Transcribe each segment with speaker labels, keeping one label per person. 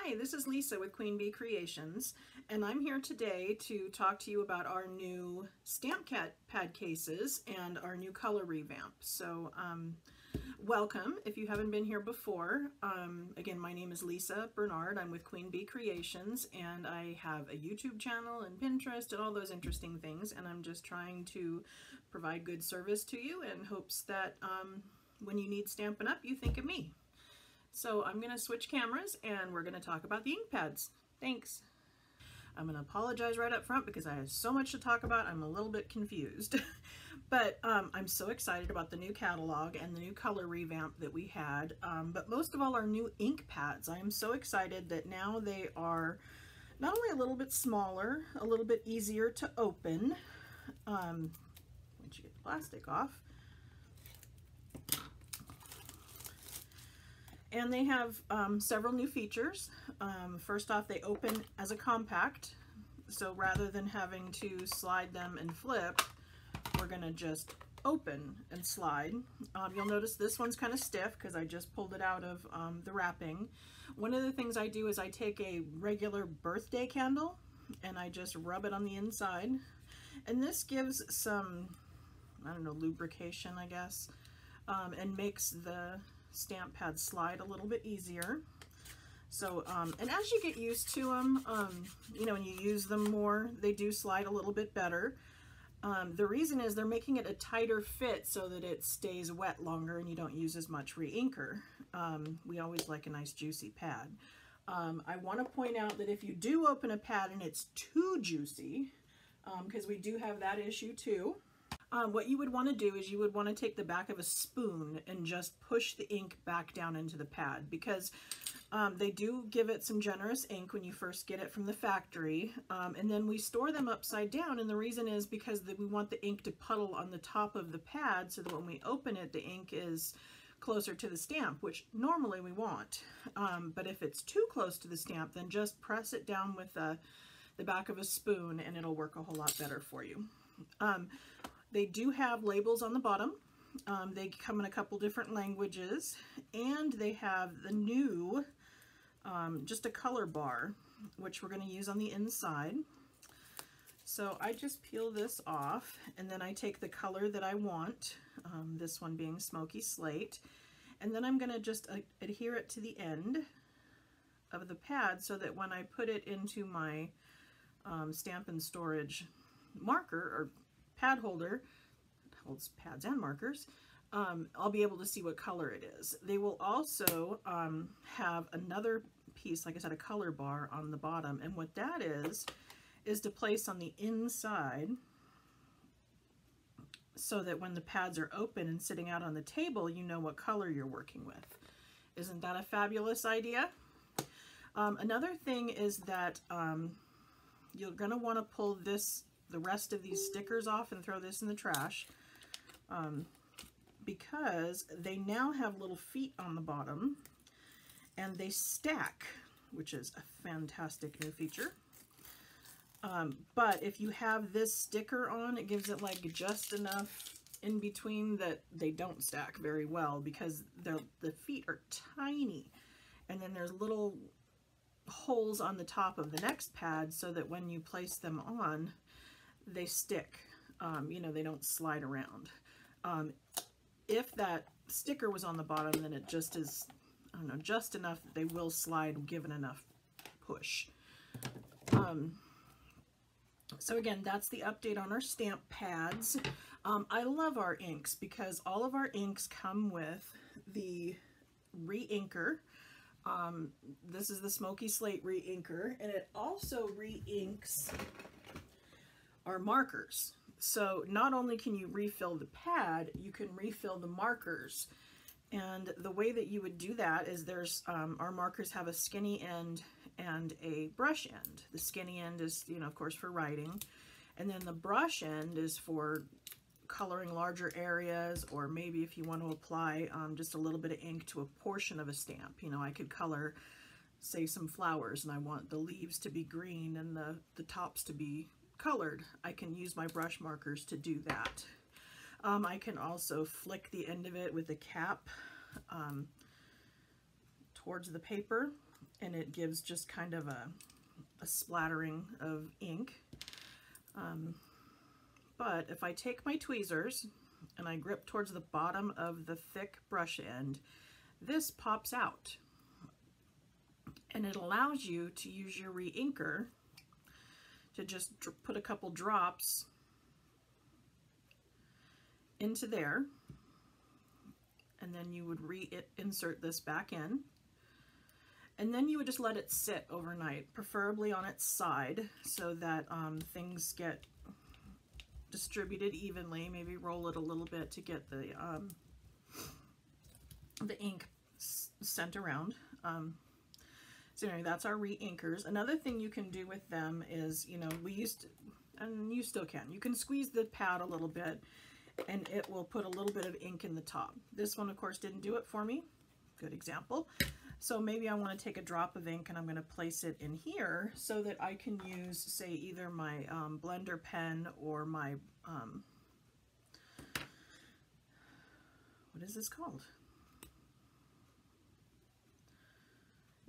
Speaker 1: Hi, this is Lisa with Queen Bee Creations, and I'm here today to talk to you about our new stamp pad cases and our new color revamp. So welcome if you haven't been here before. Again, my name is Lisa Bernard. I'm with Queen Bee Creations, and I have a YouTube channel and Pinterest and all those interesting things, and I'm just trying to provide good service to you in hopes that when you need Stampin' Up, you think of me. So I'm going to switch cameras and we're going to talk about the ink pads. Thanks. I'm going to apologize right up front because I have so much to talk about. I'm a little bit confused. But I'm so excited about the new catalog and the new color revamp that we had. But most of all, our new ink pads. I am so excited that now they are not only a little bit smaller, a little bit easier to open. Once you get the plastic off. And they have several new features. First off, they open as a compact. So rather than having to slide them and flip, we're gonna just open and slide. You'll notice this one's kind of stiff because I just pulled it out of the wrapping. One of the things I do is I take a regular birthday candle and I just rub it on the inside. And this gives some, I don't know, lubrication, I guess, and makes the stamp pads slide a little bit easier. So and as you get used to them, you know, when you use them more, they do slide a little bit better. The reason is they're making it a tighter fit so that it stays wet longer and you don't use as much reinker. We always like a nice juicy pad. I want to point out that if you do open a pad and it's too juicy, because we do have that issue too, what you would want to do is you would want to take the back of a spoon and just push the ink back down into the pad, because they do give it some generous ink when you first get it from the factory, and then we store them upside down, and the reason is because we want the ink to puddle on the top of the pad so that when we open it, the ink is closer to the stamp, which normally we want. But if it's too close to the stamp, then just press it down with the back of a spoon and it'll work a whole lot better for you. They do have labels on the bottom. They come in a couple different languages, and they have the new, just a color bar, which we're going to use on the inside. So I just peel this off, and then I take the color that I want, this one being Smoky Slate, and then I'm going to just adhere it to the end of the pad so that when I put it into my Stampin' Storage marker, or pad holder, it holds pads and markers, I'll be able to see what color it is. They will also have another piece, like I said, a color bar on the bottom, and what that is to place on the inside so that when the pads are open and sitting out on the table, you know what color you're working with. Isn't that a fabulous idea? Another thing is that you're going to want to pull the rest of these stickers off and throw this in the trash, because they now have little feet on the bottom and they stack, which is a fantastic new feature. But if you have this sticker on, it gives it like just enough in between that they don't stack very well, because the feet are tiny, and then there's little holes on the top of the next pad so that when you place them on, they stick, you know, they don't slide around. If that sticker was on the bottom, then it just is, I don't know, just enough that they will slide given enough push. So again, that's the update on our stamp pads. I love our inks because all of our inks come with the reinker. This is the Smoky Slate reinker, and it also reinks our markers. So not only can you refill the pad, you can refill the markers. And the way that you would do that is there's our markers have a skinny end and a brush end. The skinny end is, you know, of course, for writing, and then the brush end is for coloring larger areas, or maybe if you want to apply just a little bit of ink to a portion of a stamp. You know, I could color, say, some flowers, and I want the leaves to be green and the tops to be colored. I can use my brush markers to do that. I can also flick the end of it with a cap towards the paper and it gives just kind of a splattering of ink. But if I take my tweezers and I grip towards the bottom of the thick brush end, this pops out. And it allows you to use your reinker to just put a couple drops into there, and then you would reinsert this back in, and then you would just let it sit overnight, preferably on its side, so that things get distributed evenly. Maybe roll it a little bit to get the ink sent around. So anyway, that's our reinkers. Another thing you can do with them is, you know, we used to, and you still can, you can squeeze the pad a little bit and it will put a little bit of ink in the top. This one, of course, didn't do it for me. Good example. So maybe I want to take a drop of ink and I'm going to place it in here so that I can use, say, either my blender pen or my, what is this called?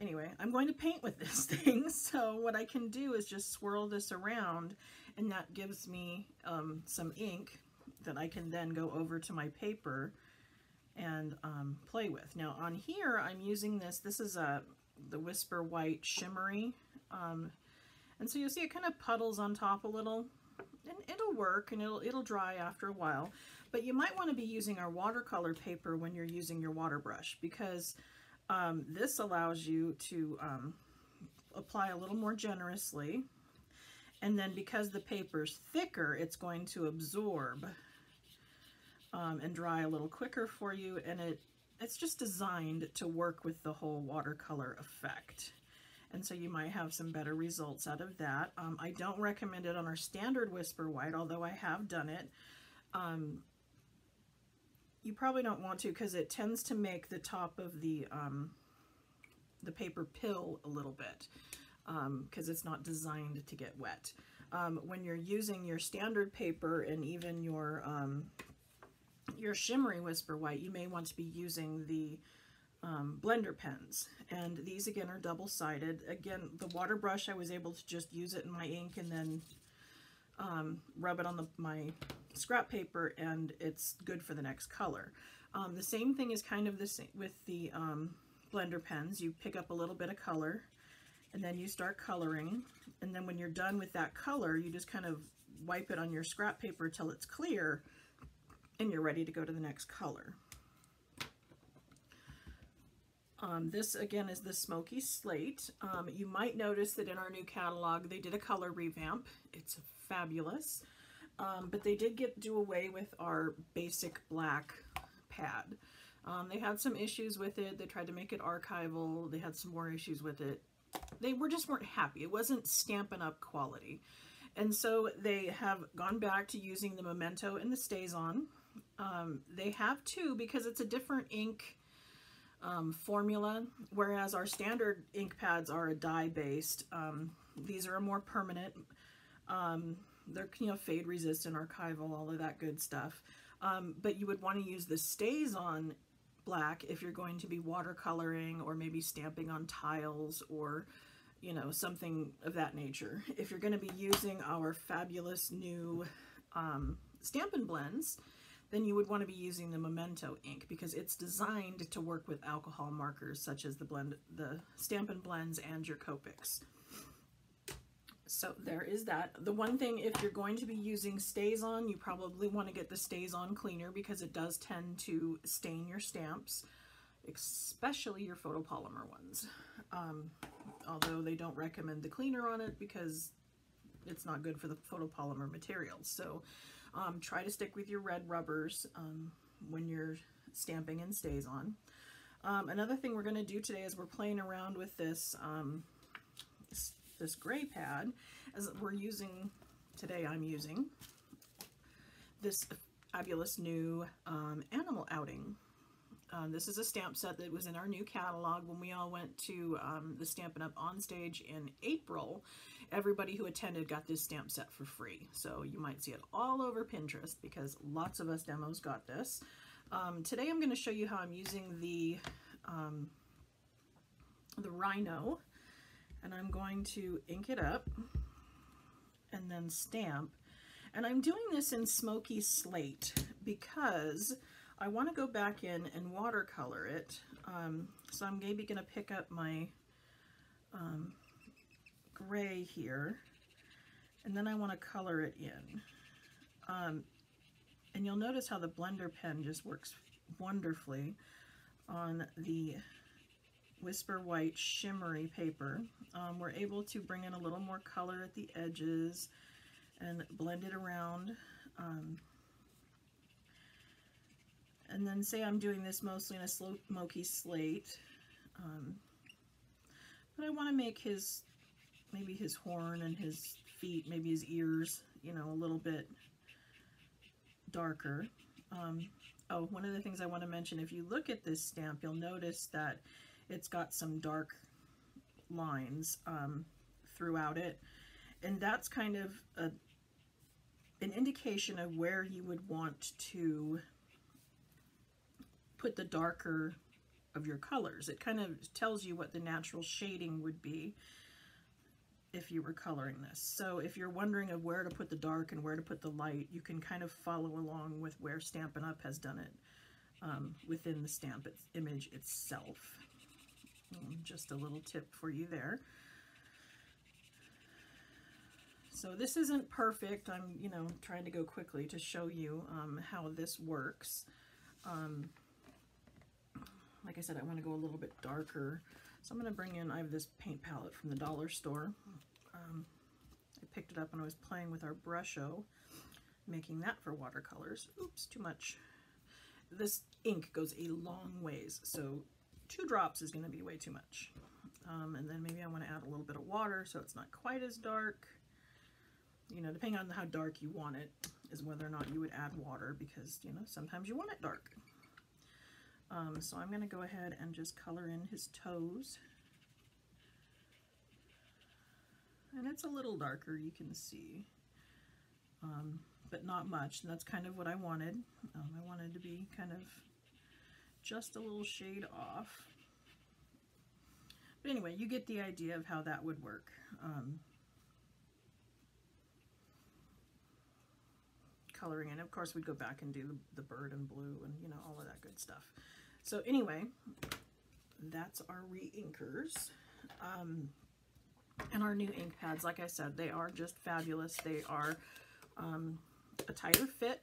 Speaker 1: Anyway, I'm going to paint with this thing, so what I can do is just swirl this around, and that gives me some ink that I can then go over to my paper and play with. Now on here, I'm using this is the Whisper White Shimmery, and so you'll see it kind of puddles on top a little, and it'll work, and it'll dry after a while, but you might want to be using our watercolor paper when you're using your water brush, because this allows you to apply a little more generously, and then because the paper's thicker, it's going to absorb and dry a little quicker for you, and it's just designed to work with the whole watercolor effect. And so you might have some better results out of that. I don't recommend it on our standard Whisper White, although I have done it. You probably don't want to, because it tends to make the top of the paper pill a little bit, because it's not designed to get wet. When you're using your standard paper and even your shimmery Whisper White, you may want to be using the blender pens, and these again are double-sided. Again, the water brush, I was able to just use it in my ink and then rub it on my scrap paper, and it's good for the next color. The same thing is kind of the same with the blender pens. You pick up a little bit of color and then you start coloring, and then when you're done with that color, you just kind of wipe it on your scrap paper till it's clear, and you're ready to go to the next color. This again is the Smoky Slate. You might notice that in our new catalog they did a color revamp. It's fabulous, but they did do away with our basic black pad. They had some issues with it. They tried to make it archival. They had some more issues with it. They just weren't happy. It wasn't Stampin' Up quality, and so they have gone back to using the Memento and the StazOn. They have two because it's a different ink formula, whereas our standard ink pads are a dye-based. These are a more permanent. They're, you know, fade resistant, archival, all of that good stuff. But you would want to use the StazOn black if you're going to be watercoloring or maybe stamping on tiles or, you know, something of that nature. If you're going to be using our fabulous new Stampin' Blends, then you would want to be using the Memento ink because it's designed to work with alcohol markers such as the Stampin' Blends and your Copics. So there is that. The one thing, if you're going to be using StazOn, you probably want to get the StazOn cleaner because it does tend to stain your stamps, especially your photopolymer ones. Although they don't recommend the cleaner on it because it's not good for the photopolymer materials. So try to stick with your red rubbers when you're stamping in StazOn. Another thing we're going to do today is we're playing around with this this gray pad. As we're using today, I'm using this fabulous new animal outing. This is a stamp set that was in our new catalog when we all went to the Stampin' Up! On Stage in April. Everybody who attended got this stamp set for free. So you might see it all over Pinterest because lots of us demos got this. Today I'm going to show you how I'm using the the Rhino, and I'm going to ink it up and then stamp. And I'm doing this in Smoky Slate because I want to go back in and watercolor it. So I'm maybe going to pick up my gray here, and then I want to color it in. And you'll notice how the blender pen just works wonderfully on the Whisper White shimmery paper. We're able to bring in a little more color at the edges and blend it around. And then say I'm doing this mostly in a smoky slate, but I want to make maybe his horn and his feet, maybe his ears, you know, a little bit darker. Oh, one of the things I want to mention, if you look at this stamp, you'll notice that it's got some dark lines throughout it, and that's kind of an indication of where you would want to put the darker of your colors. It kind of tells you what the natural shading would be if you were coloring this. So if you're wondering of where to put the dark and where to put the light, you can kind of follow along with where Stampin' Up has done it within the stamp image itself. Just a little tip for you there. So this isn't perfect. I'm, you know, trying to go quickly to show you how this works. Like I said, I want to go a little bit darker. So I'm going to bring in, I have this paint palette from the dollar store. I picked it up when I was playing with our Brusho, making that for watercolors. Oops, too much. This ink goes a long ways, so 2 drops is going to be way too much. And then maybe I want to add a little bit of water so it's not quite as dark. You know, depending on how dark you want it is whether or not you would add water, because, you know, sometimes you want it dark. So I'm going to go ahead and just color in his toes. And it's a little darker, you can see, but not much. And that's kind of what I wanted. I wanted to be kind of just a little shade off. But anyway, you get the idea of how that would work. Coloring in, of course, we'd go back and do the bird in blue and, you know, all of that good stuff. So anyway, that's our reinkers. And our new ink pads, like I said, they are just fabulous. They are a tighter fit.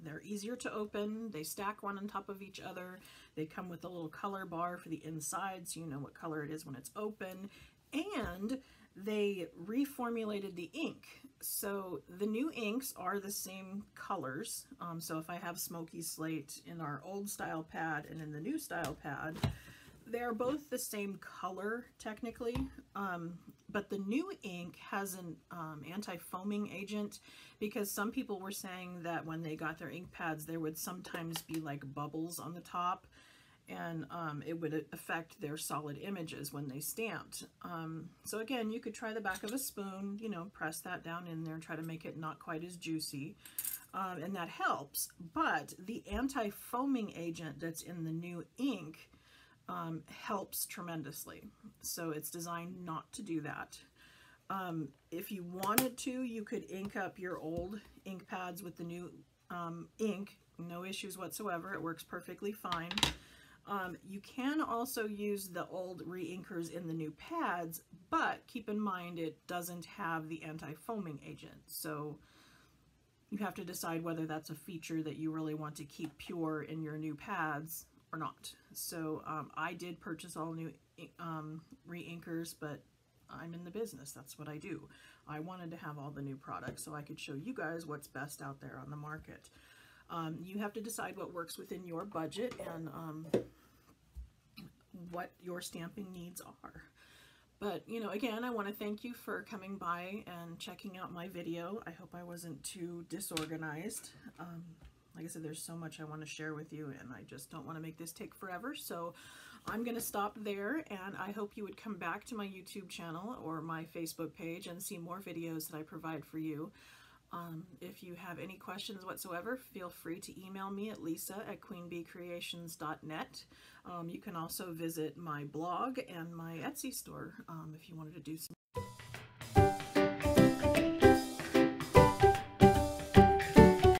Speaker 1: They're easier to open. They stack one on top of each other. They come with a little color bar for the inside, so you know what color it is when it's open. And they reformulated the ink. So the new inks are the same colors. So if I have Smoky Slate in our old style pad and in the new style pad, they're both the same color technically, but the new ink has an anti-foaming agent, because some people were saying that when they got their ink pads there would sometimes be like bubbles on the top, and it would affect their solid images when they stamped. So again, you could try the back of a spoon, you know, press that down in there and try to make it not quite as juicy, and that helps. But the anti-foaming agent that's in the new ink helps tremendously. So it's designed not to do that. If you wanted to, you could ink up your old ink pads with the new ink, no issues whatsoever. It works perfectly fine. You can also use the old reinkers in the new pads, but keep in mind it doesn't have the anti-foaming agent. So you have to decide whether that's a feature that you really want to keep pure in your new pads or not. So I did purchase all new reinkers, but I'm in the business. That's what I do. I wanted to have all the new products so I could show you guys what's best out there on the market. You have to decide what works within your budget and what your stamping needs are. But, you know, again, I want to thank you for coming by and checking out my video. I hope I wasn't too disorganized. Like I said, there's so much I want to share with you, and I just don't want to make this take forever. So I'm going to stop there, and I hope you would come back to my YouTube channel or my Facebook page and see more videos that I provide for you. If you have any questions whatsoever, feel free to email me at lisa@queenbeecreations.net. You can also visit my blog and my Etsy store if you wanted to do some